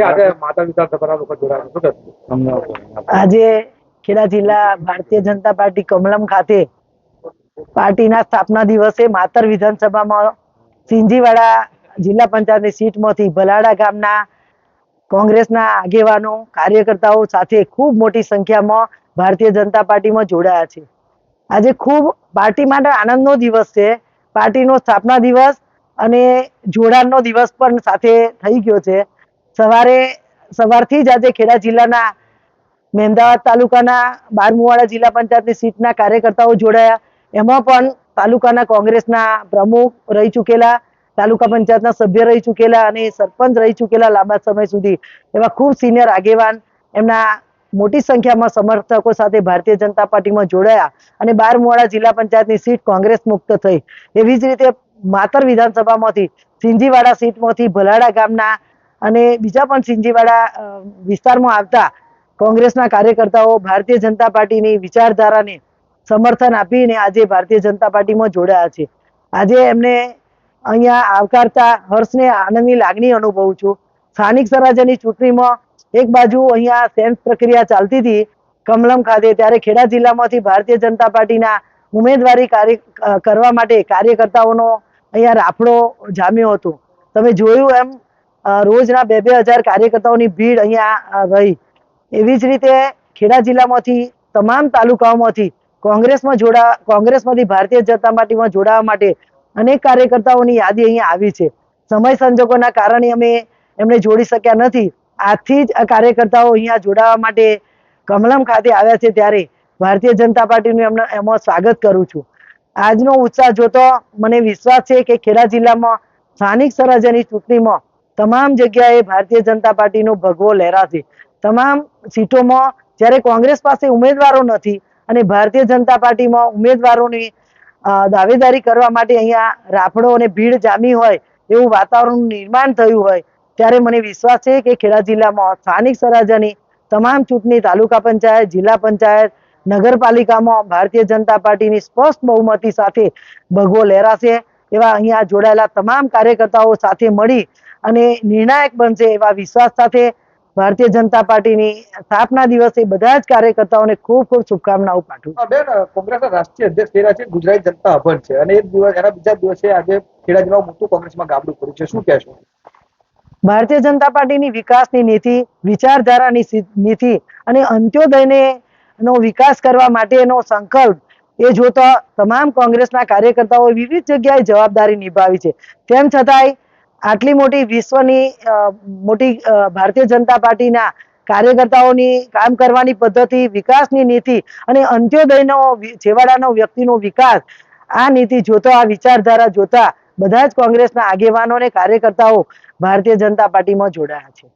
આજે માતા વિધાનસભાના લોકો જોડાયા આજે ખેડા જિલ્લા ભારતીય જનતા પાર્ટી કમલમ ખાતે પાર્ટીના સ્થાપના દિવસે માતર વિધાનસભામાં સિંજીવાડા જિલ્લા પંચાયતની સીટમાંથી ભલાડા ગામના કોંગ્રેસના આગેવાનો કાર્યકર્તાઓ સાથે ખૂબ મોટી સંખ્યામાં ભારતીય જનતા પાર્ટીમાં જોડાયા છે. આજે ખૂબ પાર્ટી માટે આનંદનો દિવસ છે. પાર્ટીનો સ્થાપના દિવસ અને જોડાણનો દિવસ પણ સાથે થઈ ગયો છે. સવારથી જ આજે ખેડા જિલ્લાના મહેમદાવાદ તાલુકાના બારમુવાડા જિલ્લા પંચાયતની સીટના કાર્યકર્તાઓ જોડાયા. એમાં પણ તાલુકાના કોંગ્રેસના પ્રમુખ રહી ચૂકેલા, તાલુકા પંચાયતના સભ્ય રહી ચૂકેલા અને સરપંચ રહી ચૂકેલા લાંબા સમય સુધી એવા ખૂબ સિનિયર આગેવાન એમના મોટી સંખ્યામાં સમર્થકો સાથે ભારતીય જનતા પાર્ટીમાં જોડાયા અને બારમુવાડા જિલ્લા પંચાયતની સીટ કોંગ્રેસ મુક્ત થઈ. એવી જ રીતે માતર વિધાનસભામાંથી સિંજીવાડા સીટમાંથી ભલાડા ગામના અને બીજા પણ સિંજીવાડા વિસ્તારમાં આવતા કોંગ્રેસના કાર્યકર્તાઓ ભારતીય જનતા પાર્ટીની વિચારધારાને સમર્થન આપીને આજે ભારતીય જનતા પાર્ટીમાં જોડાયા છે. આજે એમને અહીંયા આવકારતા હર્ષને આનંદની લાગણી અનુભવું છું. સ્થાનિક સ્વરાજ્યની ચૂંટણીમાં એક બાજુ અહીંયા સેન્સ પ્રક્રિયા ચાલતી હતી કમલમ ખાતે, ત્યારે ખેડા જિલ્લામાંથી ભારતીય જનતા પાર્ટીના ઉમેદવારી કરવા માટે કાર્યકર્તાઓનો અહીંયા રાફડો જામ્યો હતો. તમે જોયું એમ રોજના 2,000 કાર્યકર્તાઓની ભીડ અહીંયા રહી. એવી જ રીતે ખેડા જિલ્લામાંથી તમામ તાલુકાઓમાંથી કોંગ્રેસમાંથી ભારતીય જનતા પાર્ટીમાં જોડાવા માટે અનેક કાર્યકર્તાઓની યાદી અહીંયા આવી છે. સમય સંજોગોના કારણે અમે એમને જોડી શક્યા નથી. આજથી જ આ કાર્યકર્તાઓ અહીંયા જોડાવા માટે કમલમ ખાતે આવ્યા છે, ત્યારે ભારતીય જનતા પાર્ટીનું એમાં સ્વાગત કરું છું. આજનો ઉત્સાહ જોતો મને વિશ્વાસ છે કે ખેડા જિલ્લામાં સ્થાનિક સ્વરાજ્યની ચૂંટણીમાં તમામ જગ્યાએ ભારતીય જનતા પાર્ટીનો ભગવો લહેરાશે. તમામ સીટોમાં જ્યારે કોંગ્રેસ પાસે ઉમેદવારો નથી અને ભારતીય જનતા પાર્ટીમાં ઉમેદવારોની દાવેદારી કરવા માટે અહીંયા રાફડો અને ભીડ જામી હોય એવું વાતાવરણ નિર્માણ થયું હોય, ત્યારે મને વિશ્વાસ છે કે ખેડા જિલ્લામાં સ્થાનિક સ્વરાજ્યની તમામ ચૂંટણી તાલુકા પંચાયત, જિલ્લા પંચાયત, નગરપાલિકામાં ભારતીય જનતા પાર્ટીની સ્પષ્ટ બહુમતી સાથે ભગવો લહેરાશે. એવા અહીંયા જોડાયેલા તમામ કાર્યકર્તાઓ સાથે મળી અને નિર્ણાયક બનશે એવા વિશ્વાસ સાથે ભારતીય જનતા પાર્ટીની સ્થાપના દિવસે બધા જ કાર્યકર્તાઓને ખૂબ ખૂબ શુભકામનાઓ પાઠવું. બેન, કોંગ્રેસના રાષ્ટ્રીય અધ્યક્ષ થઈ રહ્યા છે ગુજરાત જનતા અભણ છે અને એના બીજા દિવસે આજે ખેડા જિલ્લામાં મોટું કોંગ્રેસમાં ગાબડું કર્યું છે, શું કહેશો? ભારતીય જનતા પાર્ટીની વિકાસની નીતિ, વિચારધારાની નીતિ અને અંત્યોદયનો વિકાસ કરવા માટેનો સંકલ્પ એ જોતા તમામ કોંગ્રેસના કાર્યકર્તાઓ વિવિધ જગ્યાએ જવાબદારી નિભાવી છે. તેમ છતાંય આટલી મોટી વિશ્વની મોટી ભારતીય જનતા પાર્ટીના કાર્યકર્તાઓની કામ કરવાની પદ્ધતિ, વિકાસની નીતિ અને અંત્યોદયનો છેવાડાનો વ્યક્તિનો વિકાસ, આ નીતિ જોતા, આ વિચારધારા જોતા બધા જ કોંગ્રેસના આગેવાનો અને કાર્યકર્તાઓ ભારતીય જનતા પાર્ટીમાં જોડાયા છે.